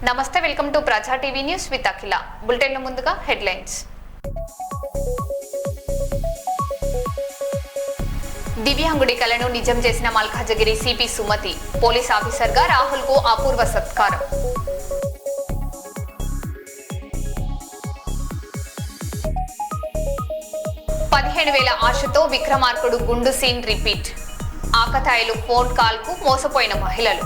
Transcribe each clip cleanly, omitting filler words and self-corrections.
నమస్తే, welcome to ప్రజా TV news with అఖిల. బులెటిన్ల ముందుగా హెడ్లైన్స్. దివ్యాంగుడి కలను నిజం చేసిన మల్కాజగిరి సిపి సుమతి. పోలీస్ ఆఫీసర్గా రాహుల్కు అపూర్వ సత్కారం. ఆశతో విక్రమార్కుడు గుండు సీన్ రిపీట్. ఆకతాయిలు ఫోన్ కాల్కు మోసపోయిన మహిళలు.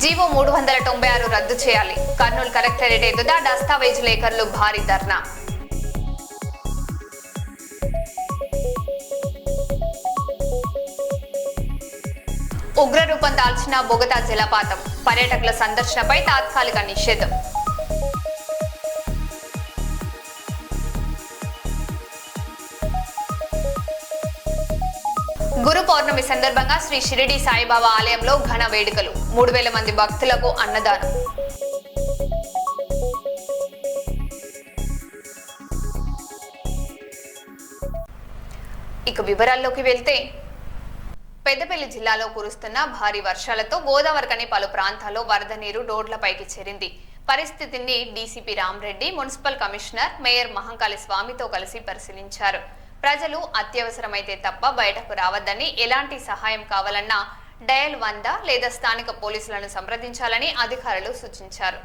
జీవో 396 రద్దు చేయాలి. కర్నూలు కలెక్టరేట్ ఎదుట దస్తావేజులేఖరులు భారీ ధర్నా. ఉగ్రరూపం దాల్చిన బొగతా జలపాతం. పర్యాటకుల సందర్శనపై తాత్కాలిక నిషేధం. గురు పౌర్ణమి సందర్భంగా శ్రీ షిరిడి సాయిబాబా ఆలయంలో ఘన వేడుకలు. 3000 మంది భక్తులకు అన్నదానం. ఇక వివరాల్లోకి వెళ్తే, పెద్దపల్లి జిల్లాలో కురుస్తున్న భారీ వర్షాలతో గోదావరికని పలు ప్రాంతాల్లో వరద నీరు రోడ్లపైకి చేరింది. పరిస్థితిని DCP Rama Reddy, municipal commissioner, mayor Mahankali స్వామితో కలిసి పరిశీలించారు. ప్రజలు అత్యవసరమైతే తప్ప బయటకు రావద్దని, ఎలాంటి సహాయం కావాలన్నా డయల్ 100 లేదా స్థానిక పోలీసులను సంప్రదించాలని అధికారులు సూచించారు.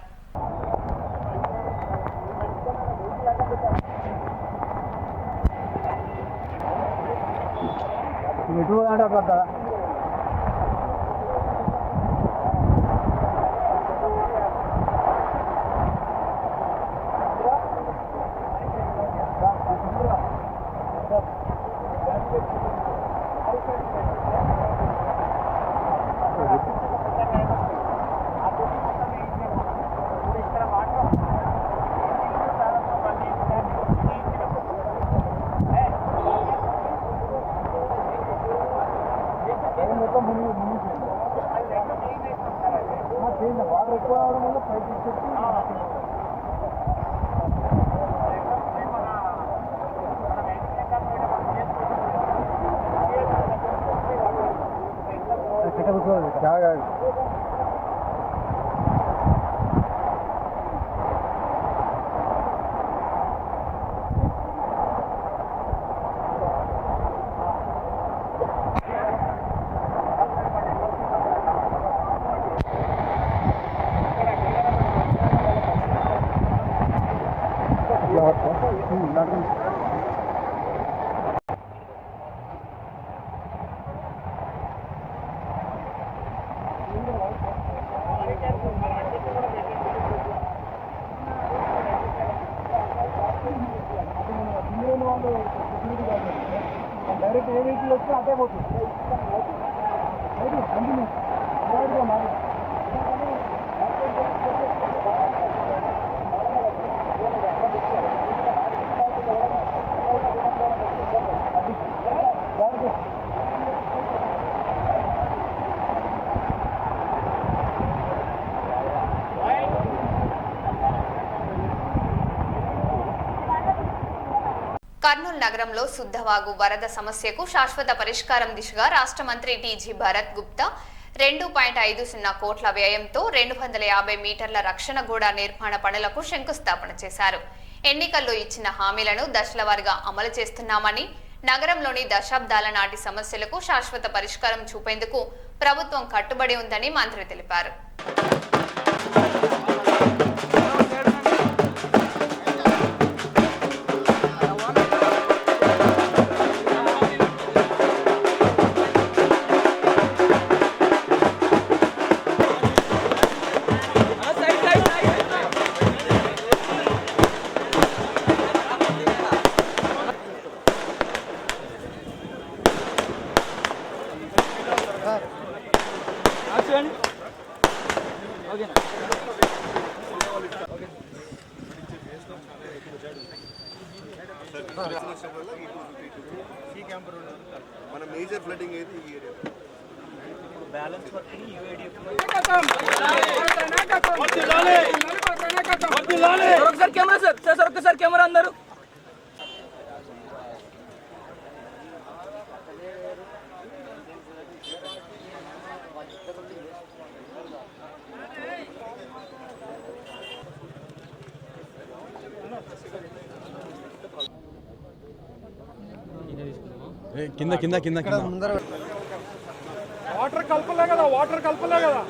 డైరెక్ట్ ఏ వెహికల్ వస్తే అటే పోతుంది. కర్నూలు నగరంలో శుద్ధవాగు వరద సమస్యకు శాశ్వత పరిష్కారం దిశగా రాష్ట్ర మంత్రి టీజీ భరత్ గుప్తా 2.50 కోట్ల వ్యయంతో 250 మీటర్ల రక్షణ గోడ నిర్మాణ పనులకు శంకుస్థాపన చేశారు. ఎన్నికల్లో ఇచ్చిన హామీలను దశలవారీగా అమలు చేస్తున్నామని, నగరంలోని దశాబ్దాల నాటి సమస్యలకు శాశ్వత పరిష్కారం చూపేందుకు ప్రభుత్వం కట్టుబడి ఉందని మంత్రి తెలిపారు. మన మేజర్ ఫ్లడ్డింగ్ అయితే ఈ ఏరియా బ్యాలెన్స్ వర్కింగ్ యూఏడిఎఫ్ ఒకసారి కెమెరా సార్ ఒకసారి కెమెరా అందరూ కింద కింద కింద కింద వాటర్ కలపలే కదా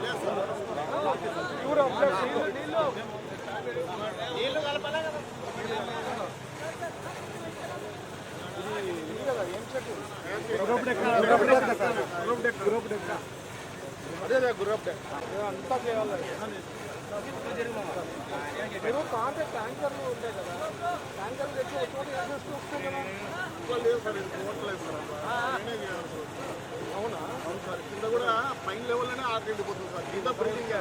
అంతా చేయాలి. మీరు కాంటే ట్యాంకర్లు ఉంటాయి కదా, ట్యాంకర్లు తెచ్చి వస్తుంది కదా. అవునా? అవును సార్, కింద కూడా పైన లెవెల్లోనే ఆరు నిండిపోతుంది సార్. కింద బ్రీడింగ్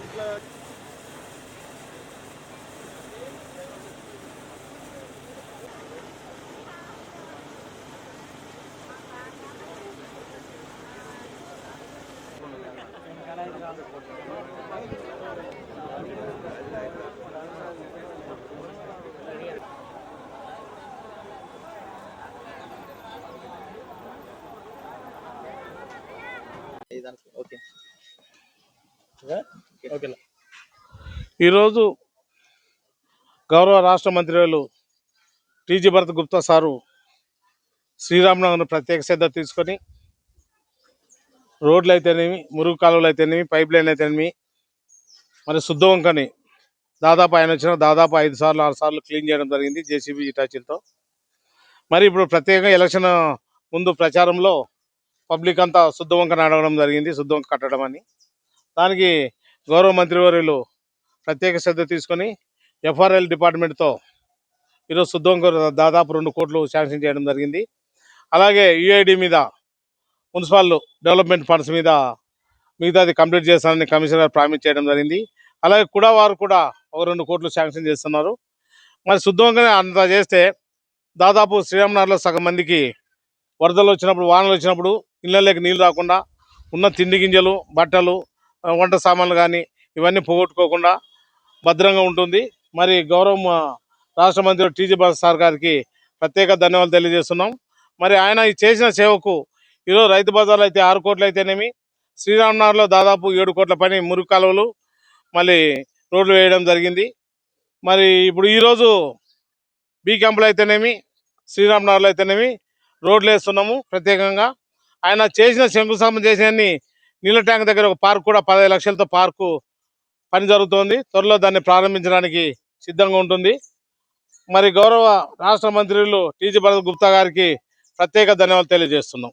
ఇట్లా ఈరోజు గౌరవ రాష్ట్ర మంత్రివర్యులు టీజీ భరత్ గుప్తా సారు శ్రీరామనగర్ను ప్రత్యేక శ్రద్ధ తీసుకొని రోడ్లు అయితేనేమి, మురుగు కాలువలు అయితేనేమి, పైప్ లైన్ అయితేనేమి, మరి శుద్ధవంకని దాదాపు ఆయన వచ్చిన దాదాపు 5 సార్లు 6 సార్లు క్లీన్ చేయడం జరిగింది జేసీబీ ఇటాచీలతో. మరి ఇప్పుడు ప్రత్యేకంగా ఎలక్షన్ ముందు ప్రచారంలో పబ్లిక్ అంతా శుద్ధవంకని అడగడం జరిగింది, శుద్ధవంక కట్టడం అని. దానికి గౌరవ మంత్రివర్యులు ప్రత్యేక శ్రద్ధ తీసుకొని ఎఫ్ఆర్ఎల్ డిపార్ట్మెంట్తో ఈరోజు శుద్ధవంక దాదాపు 2 కోట్లు శాంక్షన్ చేయడం జరిగింది. అలాగే యుఐడి మీద, మున్సిపల్ డెవలప్మెంట్ ఫండ్స్ మీద మిగతాది కంప్లీట్ చేస్తానని కమిషనర్ గారు ప్రామిస్ చేయడం జరిగింది. అలాగే కూడా వారు కూడా ఒక 2 కోట్లు శాంక్షన్ చేస్తున్నారు. మరి శుద్ధవంకని అంత చేస్తే దాదాపు శ్రీరామనగర్లో సగం మందికి వరదలు వచ్చినప్పుడు, వానలు వచ్చినప్పుడు ఇళ్ళలోకి నీళ్ళు రాకుండా, ఉన్న తిండి గింజలు, బట్టలు, వంట సామాన్లు కానీ ఇవన్నీ పోగొట్టుకోకుండా భద్రంగా ఉంటుంది. మరి గౌరవ రాష్ట్ర మంత్రి టీజీ భరత్ సార్ గారికి ప్రత్యేక ధన్యవాదాలు తెలియజేస్తున్నాం. మరి ఆయన చేసిన సేవకు ఈరోజు రైతు బజార్లో అయితే 6 కోట్లు అయితేనేమి, శ్రీరామనగర్లో దాదాపు 7 కోట్ల పని మురుగు కాలువలు మళ్ళీ రోడ్లు వేయడం జరిగింది. మరి ఇప్పుడు ఈరోజు బీ క్యాంపులు అయితేనేమి, శ్రీరామనగర్లో అయితేనేమి రోడ్లు వేస్తున్నాము ప్రత్యేకంగా. ఆయన చేసిన శంకుస్థాపన చేసిన నీళ్ళ ట్యాంక్ దగ్గర ఒక పార్క్ కూడా 15 లక్షలతో పార్కు పని జరుగుతోంది. త్వరలో దాన్ని ప్రారంభించడానికి సిద్ధంగా ఉంటుంది. మరి గౌరవ రాష్ట్ర మంత్రులు టీజీ భరత్ గుప్తా గారికి ప్రత్యేక ధన్యవాదాలు తెలియజేస్తున్నాం.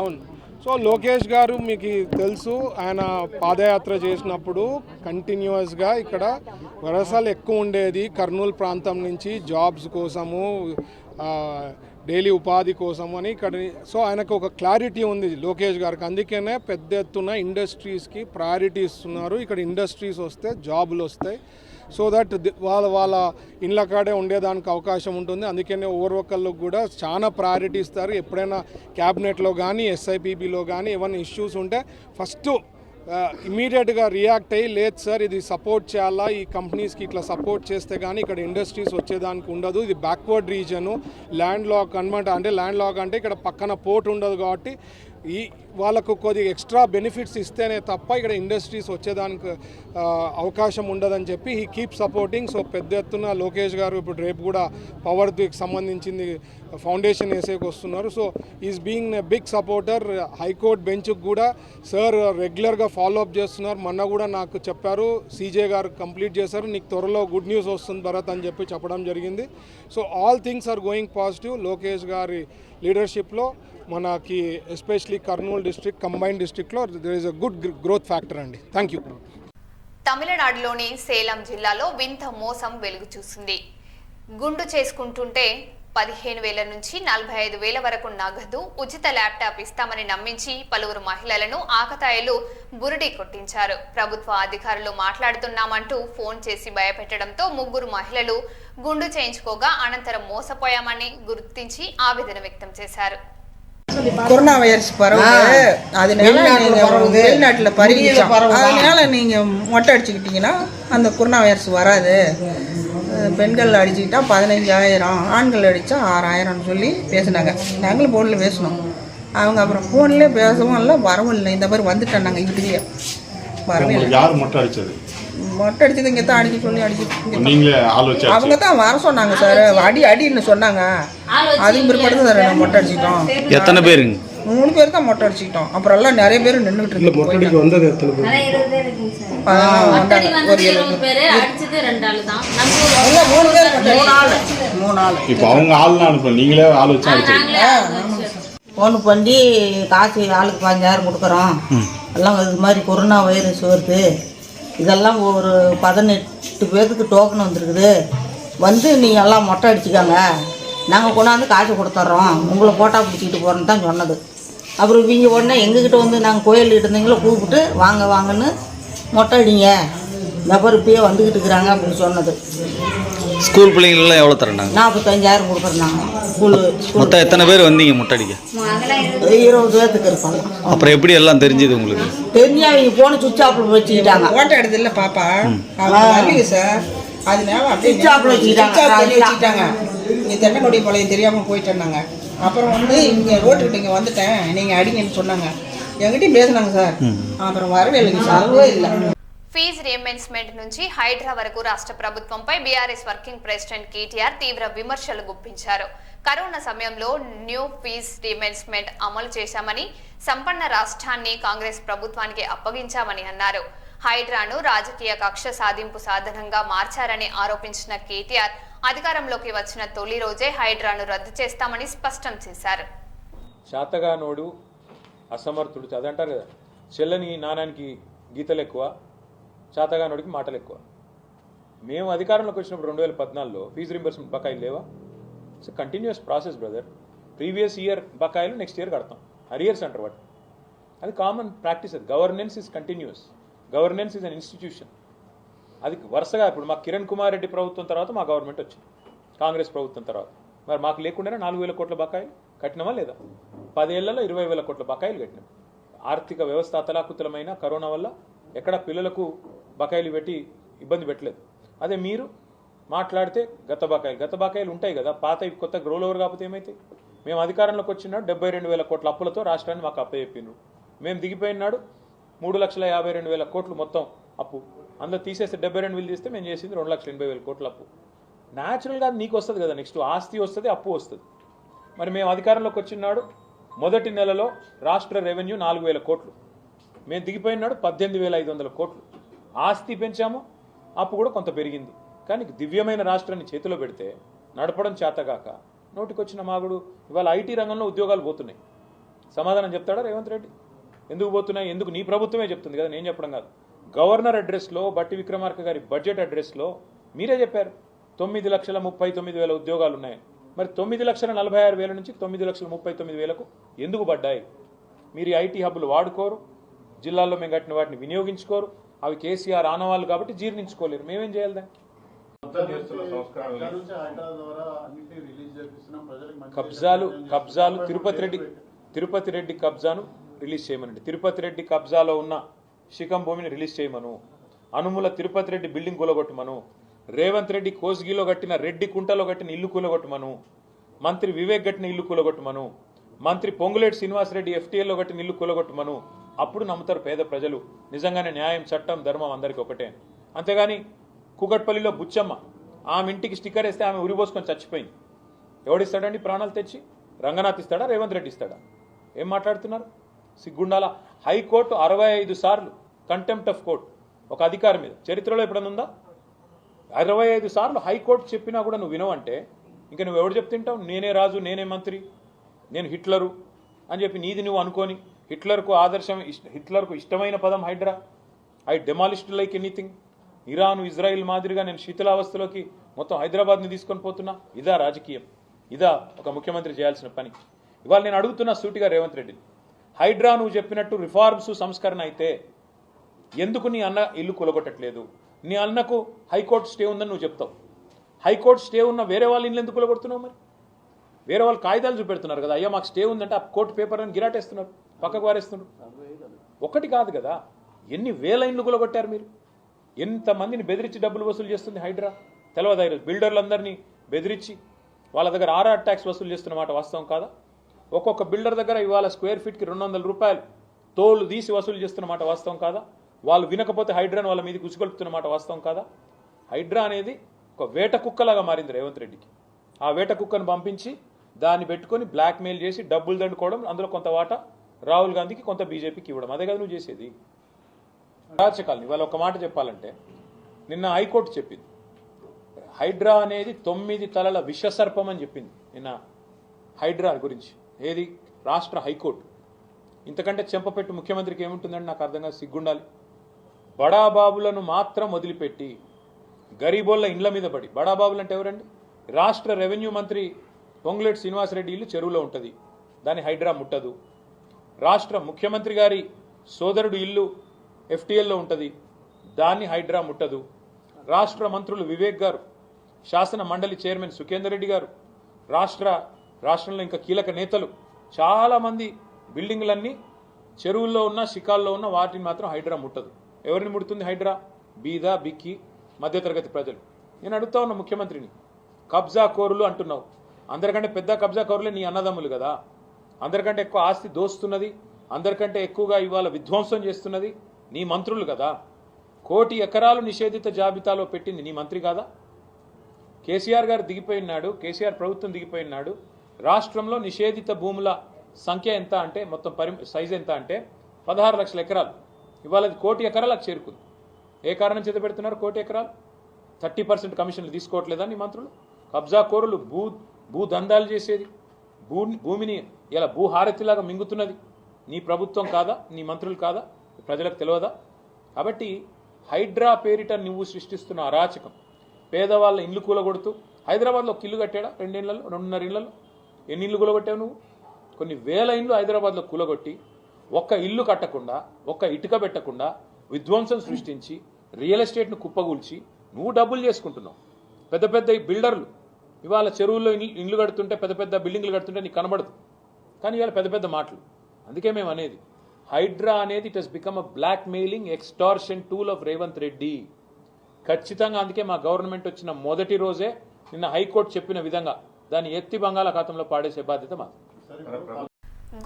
అవును. సో లోకేష్ గారు మీకు తెలుసు, ఆయన పాదయాత్ర చేసినప్పుడు కంటిన్యూస్గా ఇక్కడ వరసలు ఎక్కువ ఉండేది. కర్నూలు ప్రాంతం నుంచి జాబ్స్ కోసము, డైలీ ఉపాధి కోసము అని ఇక్కడ. సో ఆయనకు ఒక క్లారిటీ ఉంది లోకేష్ గారికి, అందుకనే పెద్ద ఎత్తున ఇండస్ట్రీస్కి ప్రయారిటీ ఇస్తున్నారు. ఇక్కడ ఇండస్ట్రీస్ వస్తే జాబులు వస్తాయి, సో దట్ వాళ్ళ ఇళ్ళ కాడే ఉండేదానికి అవకాశం ఉంటుంది. అందుకనే ఓవర్వర్కర్లకు కూడా చాలా ప్రయారిటీ ఇస్తారు. ఎప్పుడైనా క్యాబినెట్లో కానీ, ఎస్ఐపిబిలో కానీ ఏమైనా ఇష్యూస్ ఉంటే ఫస్ట్ ఇమీడియట్గా రియాక్ట్ అయ్యి, లేదు సార్ ఇది సపోర్ట్ చేయాలా, ఈ కంపెనీస్కి ఇట్లా సపోర్ట్ చేస్తే కానీ ఇక్కడ ఇండస్ట్రీస్ వచ్చేదానికి ఉండదు, ఇది బ్యాక్వర్డ్ రీజను, ల్యాండ్ లాక్ అనమాట. అంటే ల్యాండ్ లాక్ అంటే ఇక్కడ పక్కన పోర్ట్ ఉండదు కాబట్టి వాళ్ళకు కొద్దిగా ఎక్స్ట్రా బెనిఫిట్స్ ఇస్తేనే తప్ప ఇక్కడ ఇండస్ట్రీస్ వచ్చేదానికి అవకాశం ఉండదని చెప్పి హీ కీప్ సపోర్టింగ్. సో పెద్ద ఎత్తున లోకేష్ గారు ఇప్పుడు రేపు కూడా పవర్కి సంబంధించింది ఫౌండేషన్ వేసేకి వస్తున్నారు. So is being a big supporter. High court బెంచ్కి కూడా సార్ రెగ్యులర్గా ఫాలోఅప్ చేస్తున్నారు. మొన్న కూడా నాకు చెప్పారు, సీజే గారు కంప్లీట్ చేశారు, నీకు త్వరలో గుడ్ న్యూస్ వస్తుంది భరత్ అని చెప్పి చెప్పడం జరిగింది. So all things are going positive. Lokesh గారి లీడర్షిప్లో మనకి ఎస్పెషలీ కర్నూలు డిస్ట్రిక్ట్, కంబైన్డ్ డిస్ట్రిక్ట్లో there is a good growth factor అండి. Thank you. తమిళనాడులోని సేలం జిల్లాలో వింత మోసం వెలుగు చూసింది. గుండు చేసుకుంటుంటే 15,000 నుంచి 45,000 వరకు నగదు, ఉచిత ల్యాప్టాప్ ఇస్తామని నమ్మించి పలువురు మహిళలను ఆకతాయిలు బురిడి కొట్టించారు. ప్రభుత్వ అధికారులు మాట్లాడుతున్నామంటూ ఫోన్ చేసి భయపెట్టడంతో 3 మహిళలు గుండు చేయించుకోగా அனந்தரம் మోసపోయామని గుర్తించి ఆవేదన వ్యక్తం చేశారు. கொரோனா வைரஸ் பரவுது, அதனால வெளிநாட்டில் பரவிச்சோம். அதனால நீங்கள் மொட்டை அடிச்சுக்கிட்டிங்கன்னா அந்த கொரோனா வைரஸ் வராது. பெண்கள் அடிச்சுக்கிட்டா 15,000, ஆண்கள் அடித்தா 6,000 சொல்லி பேசினாங்க. நாங்களும் ஃபோனில் பேசினோம். அவங்க அப்புறம் ஃபோன்லேயே பேசவும் இல்லை, வரவும் இல்லை. இந்த மாதிரி வந்துட்டோம் நாங்கள் வீட்டுலேயே. வரவே இல்லை. யார் மொட்டை அடித்தது? மொட்டை அடிச்சது இங்கே தான் அடிக்க சொல்லி அடிச்சு நீங்களே ஆள் வச்சு அவங்க தான் வர சொன்னாங்க சார், அடின்னு சொன்னாங்க. அதுக்கு பிற்பாடு சார் நாங்கள் மொட்டை அடிச்சிட்டோம். எத்தனை பேருங்க? 3 பேர் தான் மொட்டை அடிச்சிட்டோம். அப்புறம் எல்லாம் நிறைய பேர் நின்றுட்டு இருக்கு. மொட்டை அடிக்க வந்தது எத்தனை பேர்? வந்தாங்க ஒரு 7 பேர். இல்லை 3 பேர் மொட்டை 3 ஆள். இப்போ அவங்க ஆள்லாம் அனுப்ப நீங்களே ஆள் வச்சு அடிச்சிருக்கீங்க. ஃபோன் பண்ணி காசு ஆளுக்கு 5000 கொடுக்குறோம், எல்லாம் இது மாதிரி கொரோனா வைரஸ் வருது, இதெல்லாம் ஒரு 18 பேருக்கு டோக்கன் வந்துருக்குது, வந்து நீங்கள் எல்லாம் மொட்டை அடிச்சுக்காங்க, நாங்கள் கொண்டாந்து காசு கொடுத்துட்றோம், உங்களை ஃபோட்டோ பிடிச்சிக்கிட்டு போகிறோன்னு தான் சொன்னது. அப்புறம் இவங்க உடனே எங்ககிட்ட வந்து நாங்கள் கோயில்கிட்ட இருந்தீங்களோ கூப்பிட்டு வாங்க வாங்கன்னு மொட்டை அடிங்க, இந்த பேர் இப்பயே வந்துக்கிட்டு இருக்கிறாங்க அப்படின்னு சொன்னது. ஸ்கூல் பிள்ளைங்களெலாம் எவ்வளோ தரேன்னாங்க? 45000 கொடுக்குறாங்க. மொத்தம் எத்தனை பேர் வந்தீங்க மொட்டை அடிக்க? 20 பேர்த்துக்கு இருப்பாங்க. அப்புறம் எப்படி எல்லாம் தெரிஞ்சது உங்களுக்கு? தெரிஞ்சு அவங்க போன சுவிட்ச் ஆஃபில் வச்சுக்கிட்டாங்க. ஓட்ட எடுத்து இல்லை பாப்பா வரலைங்க சார், அதனால அப்படியே வச்சுக்கிட்டாங்க. இங்கே தென்னங்குடி பாளையம் தெரியாமல் போயிட்டேன்னாங்க. அப்புறம் வந்து இங்கே ரோட்டுக்கிட்ட இங்கே வந்துட்டேன், நீங்கள் அடிங்கன்னு சொன்னாங்க. என்கிட்டயும் பேசினாங்க சார், அப்புறம் வரவே இல்லைங்க சார், அதுவே இல்லை. ఫీజు రియంబర్స్మెంట్ నుంచి హైడ్రా వరకు రాష్ట్ర ప్రభుత్వంపై బీఆర్ఎస్ వర్కింగ్ ప్రెసిడెంట్ కేటీఆర్ తీవ్ర విమర్శలు గుప్పించారు. కరోనా సమయంలో న్యూ ఫీజు రియంబర్స్మెంట్ అమలు చేశామని, సంపన్న రాష్ట్రాన్ని కాంగ్రెస్ ప్రభుత్వానికి అప్పగించామని అన్నారు. హైడ్రాను రాజకీయ కక్ష సాధింపు సాధనంగా మార్చారని ఆరోపించిన కేటీఆర్ అధికారంలోకి వచ్చిన తొలి రోజే హైడ్రాను రద్దు చేస్తామని స్పష్టం చేశారు. శాతగానోడు అసమర్థుడు అదంటారు కదా, చెల్లని నానానికి గీతలు ఎక్కువ, శాతగానోడికి మాటలు ఎక్కువ. మేము అధికారంలోకి వచ్చినప్పుడు 2014లో ఫీజు రింబర్స్మెంట్ బకాయిలు లేవా? It's continuous process brother. Previous year బకాయిలు నెక్స్ట్ ఇయర్ కడతాం, అరియర్స్ అంటారు వాటి. అది కామన్ ప్రాక్టీస్. అది governance is continuous. Governance is an institution. అది వరుసగా ఇప్పుడు మా కిరణ్ కుమార్ రెడ్డి ప్రభుత్వం తర్వాత మా గవర్నమెంట్ వచ్చింది, కాంగ్రెస్ ప్రభుత్వం తర్వాత. మరి మాకు లేకుండానే 4000 కోట్ల బకాయిలు కట్టినామా లేదా? 10 ఏళ్లలో 20,000 కోట్ల బకాయిలు కట్టినాం. ఆర్థిక వ్యవస్థ అతలాకుతలమైన కరోనా వల్ల ఎక్కడ పిల్లలకు బకాయిలు పెట్టి ఇబ్బంది పెట్టలేదు. అదే మీరు మాట్లాడితే గత బకాయిలు ఉంటాయి కదా, పాత కొత్త గ్రోల్ ఓవర్ కాకపోతే ఏమైతే? మేము అధికారంలోకి వచ్చిన 72,000 కోట్ల అప్పులతో రాష్ట్రాన్ని మాకు అప్పచెప్పినారు. మేము దిగిపోయినాడు 3,52,000 కోట్లు మొత్తం అప్పు. అందులో తీసేస్తే 72,000 తీస్తే మేము చేసింది 2,80,000 కోట్ల అప్పు. న్యాచురల్గా నీకు వస్తుంది కదా, నెక్స్ట్ ఆస్తి వస్తుంది, అప్పు వస్తుంది. మరి మేము అధికారంలోకి వచ్చినాడు మొదటి నెలలో రాష్ట్ర రెవెన్యూ 4,000 కోట్లు, మేము దిగిపోయినాడు 18,500 కోట్లు. ఆస్తి పెంచాము, అప్పు కూడా కొంత పెరిగింది. కానీ దివ్యమైన రాష్ట్రాన్ని చేతిలో పెడితే నడపడం చేతగాక నోటికొచ్చిన మాగుడు ఇవాళ ఐటీ రంగంలో ఉద్యోగాలు పోతున్నాయి. సమాధానం చెప్తాడా రేవంత్ రెడ్డి? ఎందుకు పోతున్నాయి? ఎందుకు? నీ ప్రభుత్వమే చెప్తుంది కదా, నేను చెప్పడం కాదు. గవర్నర్ అడ్రస్లో, బట్టి విక్రమార్క గారి బడ్జెట్ అడ్రస్లో మీరే చెప్పారు 9,39,000 ఉద్యోగాలు ఉన్నాయని. మరి 9,46,000 నుంచి 9,39,000కు ఎందుకు పడ్డాయి? మీరు ఐటీ హబ్బులు వాడుకోరు, జిల్లాల్లో మేము కట్టిన వాటిని వినియోగించుకోరు, అవి కేసీఆర్ ఆనవాళ్ళు కాబట్టి జీర్ణించుకోలేరు. మేమేం చేయాలి దాన్ని? కబ్జాలు తిరుపతి రెడ్డి కబ్జాను రిలీజ్ చేయమనండి. తిరుపతి రెడ్డి కబ్జాలో ఉన్న శిఖం భూమిని రిలీజ్ చేయమను. అనుముల తిరుపతి రెడ్డి బిల్డింగ్ కూలగొట్టమను. రేవంత్ రెడ్డి కోసిగిలో కట్టిన రెడ్డి కుంటలో కట్టిన ఇల్లు కూలగొట్టమను. మంత్రి వివేక్ కట్టిన ఇల్లు కూలగొట్టమను. మంత్రి పొంగులేటి శ్రీనివాసరెడ్డి ఎఫ్టీఎల్లో కట్టిన ఇల్లు కూలగొట్టమను. అప్పుడు నమ్ముతారు పేద ప్రజలు నిజంగానే న్యాయం, చట్టం, ధర్మం అందరికీ ఒకటే. అంతేగాని కూకట్పల్లిలో బుచ్చమ్మ ఆమె ఇంటికి స్టిక్కర్ వేస్తే ఆమె ఉరిపోసుకొని చచ్చిపోయింది. ఎవడిస్తాడండి ప్రాణాలు తెచ్చి? రంగనాథ్ ఇస్తాడా? రేవంత్ రెడ్డి ఇస్తాడా? ఏం మాట్లాడుతున్నారు? సిగ్గుండాల. హైకోర్టు 65 సార్లు కంటెంప్ట్ ఆఫ్ కోర్ట్ ఒక అధికారి మీద చరిత్రలో ఎప్పుడన్నా ఉందా? 65 సార్లు హైకోర్టు చెప్పినా కూడా నువ్వు వినవంటే ఇంకా నువ్వు ఎవడు చెప్తుంటావు? నేనే రాజు, నేనే మంత్రి, నేను హిట్లరు అని చెప్పి నీది నువ్వు అనుకొని హిట్లర్కు ఇష్టమైన పదం HYDRAA. I demolished like anything. Iran, Israel మాదిరిగా నేను శీతలావస్థలోకి మొత్తం హైదరాబాద్ని తీసుకొని పోతున్నా. ఇదా రాజకీయం? ఇదా ఒక ముఖ్యమంత్రి చేయాల్సిన పని? ఇవాళ నేను అడుగుతున్నా సూటిగా రేవంత్ రెడ్డిని, హైడ్రా నువ్వు చెప్పినట్టు రిఫార్మ్స్, సంస్కరణ అయితే ఎందుకు నీ అన్న ఇల్లు కూలగొట్టట్లేదు? నీ అన్నకు హైకోర్టు స్టే ఉందని నువ్వు చెప్తావు. హైకోర్టు స్టే ఉన్న వేరే వాళ్ళ ఇల్లు ఎందుకు కూలగొడుతున్నావు? మరి వేరే వాళ్ళు కాగితాలు చూపెడుతున్నారు కదా, అయ్యా మాకు స్టే ఉందంటే ఆ కోర్టు పేపర్ అని గిరాటేస్తున్నారు, పక్కకు వారేస్తున్నారు. ఒకటి కాదు కదా, ఎన్ని వేల ఇండ్లు కూలగొట్టారు మీరు? ఎంతమందిని బెదిరించి డబ్బులు వసూలు చేస్తుంది హైడ్రా తెలవదా? బిల్డర్లందరినీ బెదిరించి వాళ్ళ దగ్గర ఆర్ఆర్ ట్యాక్స్ వసూలు చేస్తున్న మాట వాస్తవం కాదా? ఒక్కొక్క బిల్డర్ దగ్గర ఇవాళ స్క్వేర్ ఫీట్కి 200 రూపాయలు తోలు తీసి వసూలు చేస్తున్న మాట వాస్తవం కాదా? వాళ్ళు వినకపోతే హైడ్రాని వాళ్ళ మీద గుసిగొలుపుతున్న మాట వాస్తవం కాదా? హైడ్రా అనేది ఒక వేట కుక్కలాగా మారింది రేవంత్ రెడ్డికి. ఆ వేట కుక్కను పంపించి దాన్ని పెట్టుకొని బ్లాక్మెయిల్ చేసి డబ్బులు దండుకోవడం, అందులో కొంత వాటా రాహుల్ గాంధీకి, కొంత బీజేపీకి ఇవ్వడం. అదే కదా నువ్వు చేసేది. అరాచకాలని ఇవాళ ఒక మాట చెప్పాలంటే, నిన్న హైకోర్టు చెప్పింది హైడ్రా అనేది 9 తలల విషసర్పం అని చెప్పింది నిన్న హైడ్రా గురించి. ఏది? రాష్ట్ర హైకోర్టు. ఇంతకంటే చెంపపెట్టు ముఖ్యమంత్రికి ఏముంటుందని నాకు అర్థంగా సిగ్గుండాలి. బడాబాబులను మాత్రం వదిలిపెట్టి గరీబోళ్ళ ఇండ్ల మీద పడి, బడాబాబులు అంటే ఎవరండి? రాష్ట్ర రెవెన్యూ మంత్రి పొంగులేటి శ్రీనివాసరెడ్డి ఇల్లు చెరువులో ఉంటుంది, దాన్ని హైడ్రా ముట్టదు. రాష్ట్ర ముఖ్యమంత్రి గారి సోదరుడు ఇల్లు FTLలో ఉంటుంది, దాన్ని హైడ్రా ముట్టదు. రాష్ట్ర మంత్రులు వివేక్ గారు, శాసన మండలి చైర్మన్ సుఖేందర్ రెడ్డి గారు, రాష్ట్రంలో ఇంకా కీలక నేతలు చాలామంది బిల్డింగ్లన్నీ చెరువుల్లో ఉన్న, శిఖాల్లో ఉన్న వాటిని మాత్రం హైడ్రా ముట్టదు. ఎవరిని ముడుతుంది హైడ్రా? బీద, బిక్కి, మధ్యతరగతి ప్రజలు. నేను అడుగుతా ఉన్నా ముఖ్యమంత్రిని, కబ్జా కోరులు అంటున్నావు. అందరికంటే పెద్ద కబ్జా కోరులే నీ అన్నదమ్ములు కదా. అందరికంటే ఎక్కువ ఆస్తి దోస్తున్నది, అందరికంటే ఎక్కువగా ఇవాళ విధ్వంసం చేస్తున్నది నీ మంత్రులు కదా. 1 కోటి ఎకరాలు నిషేధిత జాబితాలో పెట్టింది నీ మంత్రి కాదా? కేసీఆర్ గారు దిగిపోయినాడు, కేసీఆర్ ప్రభుత్వం దిగిపోయినాడు. రాష్ట్రంలో నిషేధిత భూముల సంఖ్య ఎంత అంటే, మొత్తం సైజ్ ఎంత అంటే 16 లక్షల ఎకరాలు. ఇవాళ అది 1 కోటి ఎకరాలకు చేరుకుంది. ఏ కారణం చేత పెడుతున్నారు 1 కోటి ఎకరాలు? 30% కమిషన్లు తీసుకోవట్లేదా నీ మంత్రులు? కబ్జా కోరులు, భూదందాలు చేసేది, భూమిని ఇలా భూహారతిలాగా మింగుతున్నది నీ ప్రభుత్వం కాదా? నీ మంత్రులు కాదా? ప్రజలకు తెలియదా? కాబట్టి హైడ్రా పేరిట నువ్వు సృష్టిస్తున్న అరాచకం, పేదవాళ్ళ ఇల్లు కూలగొడుతూ, హైదరాబాద్లో ఒక ఇల్లు కట్టాడా 2 ఏళ్లలో, 2.5 ఏళ్లలో? ఎన్ని ఇల్లు కూలగొట్టావు నువ్వు? కొన్ని వేల ఇండ్లు హైదరాబాద్లో కూలగొట్టి, ఒక్క ఇల్లు కట్టకుండా, ఒక్క ఇటుక పెట్టకుండా విధ్వంసం సృష్టించి, రియల్ ఎస్టేట్ను కుప్పగూల్చి నువ్వు డబ్బులు చేసుకుంటున్నావు. పెద్ద పెద్ద బిల్డర్లు ఇవాళ చెరువుల్లో ఇండ్లు కడుతుంటే, పెద్ద పెద్ద బిల్డింగ్లు కడుతుంటే నీకు కనబడదు, కానీ ఇవాళ పెద్ద పెద్ద మాటలు. అందుకే మేము అనేది, హైడ్రా అనేది it has become a blackmailing extortion tool of Revanth Reddy. ఖచ్చితంగా అందుకే మా గవర్నమెంట్ వచ్చిన మొదటి రోజే నిన్న హైకోర్టు చెప్పిన విధంగా దాన్ని ఎత్తి బంగాళాఖాతంలో పాడేసే బాధ్యత మాది.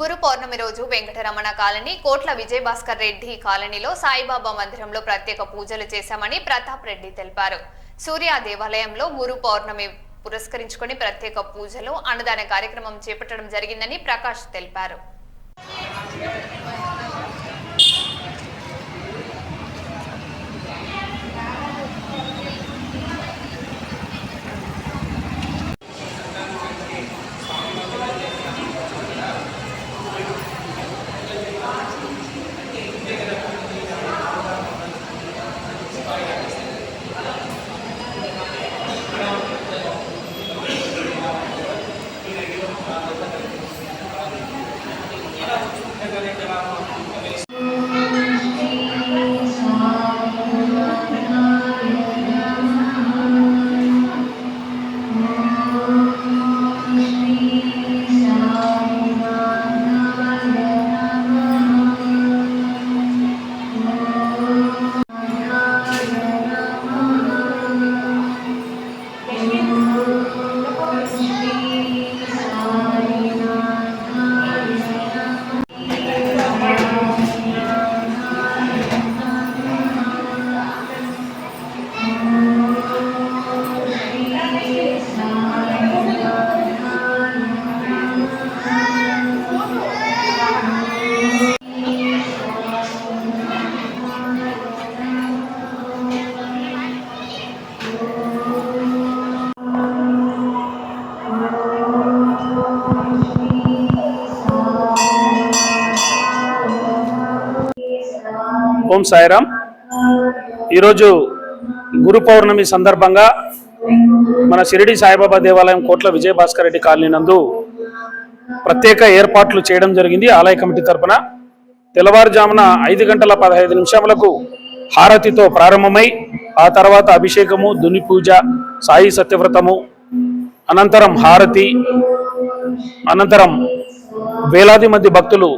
గురు పౌర్ణమి రోజు వెంకటరమణ కాలనీ, కోట్ల విజయభాస్కర్ రెడ్డి కాలనీలో సాయిబాబా మందిరంలో ప్రత్యేక పూజలు చేశామని ప్రతాప్ రెడ్డి తెలిపారు. సూర్య దేవాలయంలో గురు పౌర్ణమి పురస్కరించుకొని ప్రత్యేక పూజలు, అన్నదాన కార్యక్రమం చేపట్టడం జరిగిందని ప్రకాష్ తెలిపారు. ఓం సాయిరామ్. ఈరోజు గురు పౌర్ణమి సందర్భంగా మన షిరిడి సాయిబాబా దేవాలయం కోట్ల విజయభాస్కర్ రెడ్డి కాలనీ నందు ప్రత్యేక ఏర్పాట్లు చేయడం జరిగింది. ఆలయ కమిటీ తరపున తెల్లవారుజామున 5:15 హారతితో ప్రారంభమై, ఆ తర్వాత అభిషేకము, దుని పూజ, సాయి సత్యవ్రతము, అనంతరం హారతి, అనంతరం వేలాది మంది భక్తులు,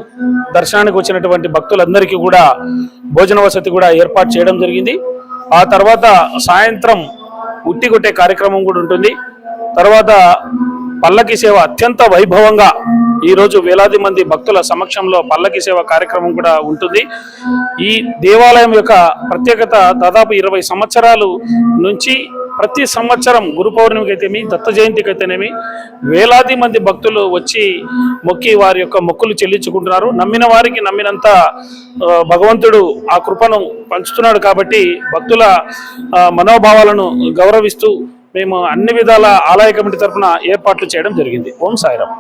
దర్శనానికి వచ్చినటువంటి భక్తులందరికీ కూడా భోజన వసతి కూడా ఏర్పాటు చేయడం జరిగింది. ఆ తర్వాత సాయంత్రం ఉట్టి కొట్టే కార్యక్రమం కూడా ఉంటుంది. తర్వాత పల్లకి సేవ అత్యంత వైభవంగా ఈరోజు వేలాది మంది భక్తుల సమక్షంలో పల్లకి సేవ కార్యక్రమం కూడా ఉంటుంది. ఈ దేవాలయం యొక్క ప్రత్యేకత దాదాపు 20 సంవత్సరాలు నుంచి ప్రతి సంవత్సరం గురు పౌర్ణమికి అయితేమి, దత్త జయంతికి అయితేనేమి వేలాది మంది భక్తులు వచ్చి మొక్కి వారి యొక్క మొక్కులు చెల్లించుకుంటున్నారు. నమ్మిన వారికి నమ్మినంత భగవంతుడు ఆ కృపను పంచుతున్నాడు. కాబట్టి భక్తుల మనోభావాలను గౌరవిస్తూ మేము అన్ని విధాల ఆలయ కమిటీ తరఫున ఏర్పాట్లు చేయడం జరిగింది. ఓం సాయిరాం.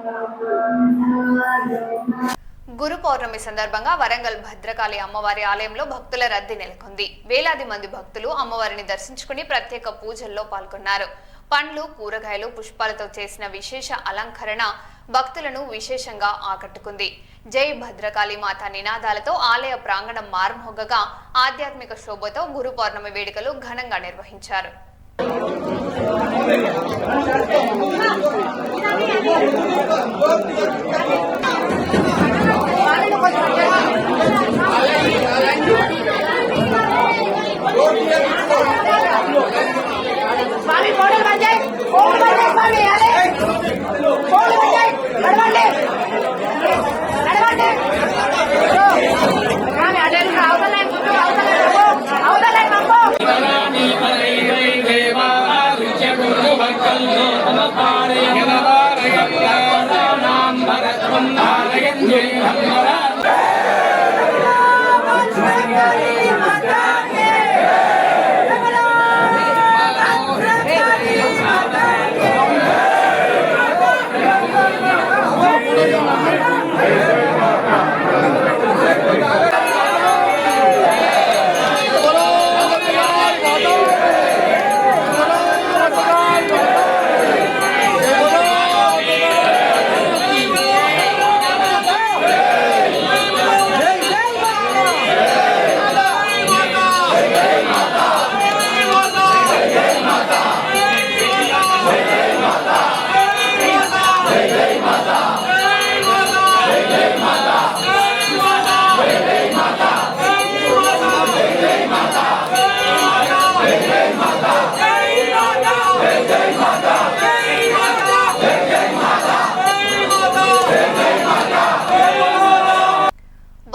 గురు పౌర్ణమి సందర్భంగా వరంగల్ భద్రకాళి అమ్మవారి ఆలయంలో భక్తుల రద్దీ నెలకొంది. వేలాది మంది భక్తులు అమ్మవారిని దర్శించుకుని ప్రత్యేక పూజల్లో పాల్గొన్నారు. పండ్లు, కూరగాయలు, పుష్పాలతో చేసిన విశేష అలంకరణ భక్తులను విశేషంగా ఆకట్టుకుంది. జై భద్రకాళి మాత నినాదాలతో ఆలయ ప్రాంగణం మార్మోగగా ఆధ్యాత్మిక శోభతో గురు పౌర్ణమి వేడుకలు ఘనంగా నిర్వహించారు.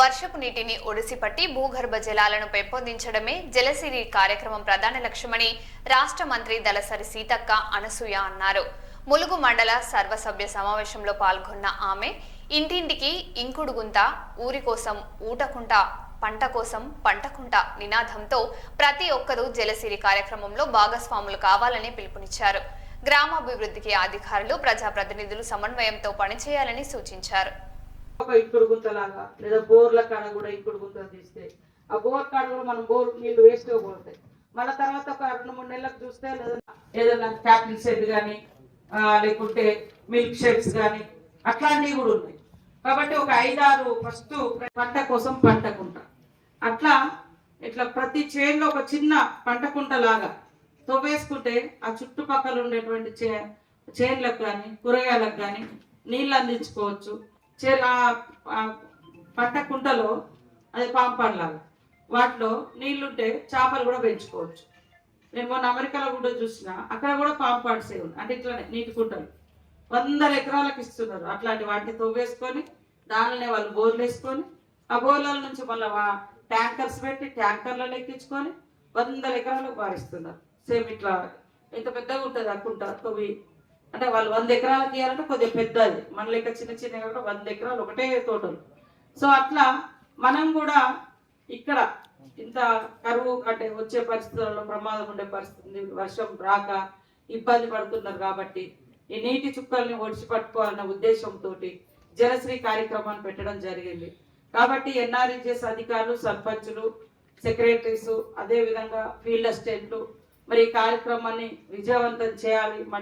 వర్షపు నీటిని ఒడిసిపట్టి భూగర్భ జలాలను పెంపొందించడమే జలసిరి కార్యక్రమం ప్రధాన లక్ష్యమని రాష్ట్ర మంత్రి దళసరి సీతక్క అనసూయ అన్నారు. ములుగు మండల సర్వసభ్య సమావేశంలో పాల్గొన్న ఆమె ఇంటింటికి ఇంకుడు గుంత, ఊరి కోసం ఊటకుంట, పంట కోసం పంటకుంట నినాదంతో ప్రతి ఒక్కరూ జలసిరి కార్యక్రమంలో భాగస్వాములు కావాలని పిలుపునిచ్చారు. గ్రామాభివృద్ధికి అధికారులు, ప్రజాప్రతినిధులు సమన్వయంతో పనిచేయాలని సూచించారు. ఒక ఇంకుడు గుంతలాగా లేదా బోర్ల కాడ కూడా ఇంకుడు గుంతలు తీస్తే ఆ బోర్ కాడ కూడా మనం బోర్ నీళ్లు వేస్ట్ పోతాయి. మళ్ళీ తర్వాత ఒక 2-3 నెలలకు చూస్తే ఏదైనా క్యాపిటల్ షెడ్ కానీ లేకుంటే మిల్క్ షెడ్స్ కానీ అట్లాంటివి కూడా ఉన్నాయి. కాబట్టి ఒక 5-6 ఫస్ట్ పంట కోసం పంటకుంట, అట్లా ఇట్లా ప్రతి చేన్లో ఒక చిన్న పంటకుంట లాగా తవ్వేసుకుంటే ఆ చుట్టుపక్కల ఉండేటువంటి చేన్లకు కానీ కూరగాయలకు కానీ నీళ్ళు అందించుకోవచ్చు. పంట కుంటలో అది పాంపాడులాగా వాటిలో నీళ్లుంటే చేపలు కూడా పెంచుకోవచ్చు. నేను మొన్న అమెరికాలో కూడా చూసిన, అక్కడ కూడా పాంపాడ్స్ ఉన్నాయి. అంటే ఇట్లానే నీటి కుంటలు 100 ఎకరాలకు ఇస్తున్నారు. అట్లాంటి వాటిని తవ్వేసుకొని దానిలోనే వాళ్ళు బోర్లు వేసుకొని ఆ బోర్ల నుంచి మళ్ళీ ట్యాంకర్స్ పెట్టి ట్యాంకర్లలో ఎక్కించుకొని 100 ఎకరాలకు పారిస్తున్నారు. సేమ్ ఇట్లా ఎంత పెద్దగా ఉంటుంది ఆ కుంట తవ్వి. అంటే వాళ్ళు 100 ఎకరాలకి ఇవ్వాలంటే కొద్దిగా పెద్దది, మన లెక్క చిన్న చిన్నగా కూడా 100 ఎకరాలు ఒకటే తోటలు. సో అట్లా మనం కూడా ఇక్కడ ఇంత కరువు అంటే వచ్చే పరిస్థితుల్లో ప్రమాదం ఉండే పరిస్థితి, వర్షం రాక ఇబ్బంది పడుతున్నారు. కాబట్టి ఈ నీటి చుక్కల్ని ఒడిచి పట్టుకోవాలన్న ఉద్దేశంతో జలశ్రీ కార్యక్రమాన్ని పెట్టడం జరిగింది. కాబట్టి ఎన్ఆర్ఈజీఎస్ అధికారులు, సర్పంచులు, సెక్రటరీస్, అదేవిధంగా ఫీల్డ్ అసిస్టెంట్లు మరి ఈ కార్యక్రమాన్ని విజయవంతం చేయాలి. మా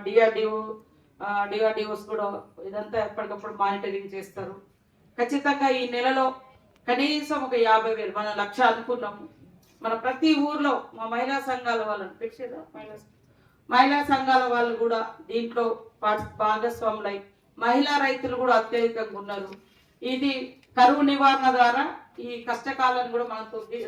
డిఆర్డిఓస్ కూడా ఇదంతా ఎప్పటికప్పుడు మానిటరింగ్ చేస్తారు. ఖచ్చితంగా ఈ నెలలో కనీసం ఒక 50,000 మనం 1,00,000 అనుకున్నాము. మన ప్రతి ఊర్లో మా మహిళా సంఘాల వాళ్ళని పెట్టేదా, మహిళా సంఘాల వాళ్ళు కూడా దీంట్లో భాగస్వాములై మహిళా రైతులు కూడా అత్యధికంగా ఉన్నారు. ఇది కరువు నివారణ ద్వారా ఈ కష్టకాలను కూడా మనం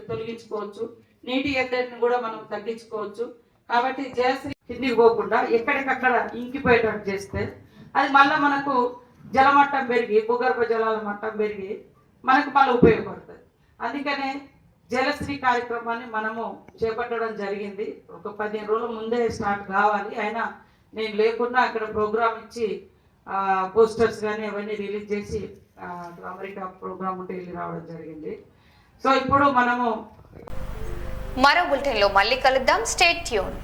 తొలగించుకోవచ్చు, నీటి ఎద్దడిని కూడా మనం తగ్గించుకోవచ్చు. కాబట్టి జయశ్రీ కిందికి పోకుండా ఎక్కడికక్కడ ఇంకిపోయేటట్టు చేస్తే అది మళ్ళీ మనకు జలమట్టం పెరిగి భూగర్భ జలాల మట్టం పెరిగి మనకు మళ్ళీ ఉపయోగపడుతుంది. అందుకనే జలశ్రీ కార్యక్రమాన్ని మనము చేపట్టడం జరిగింది. ఒక 15 రోజుల ముందే స్టార్ట్ కావాలి. అయినా నేను లేకున్నా అక్కడ ప్రోగ్రామ్ ఇచ్చి పోస్టర్స్ కానీ అవన్నీ రిలీజ్ చేసి అమెరికా ప్రోగ్రామ్ ఉంటే వెళ్ళి రావడం జరిగింది. సో ఇప్పుడు మనము మరో బులెటిన్లో మళ్ళీ కలుద్దాం. Stay tune.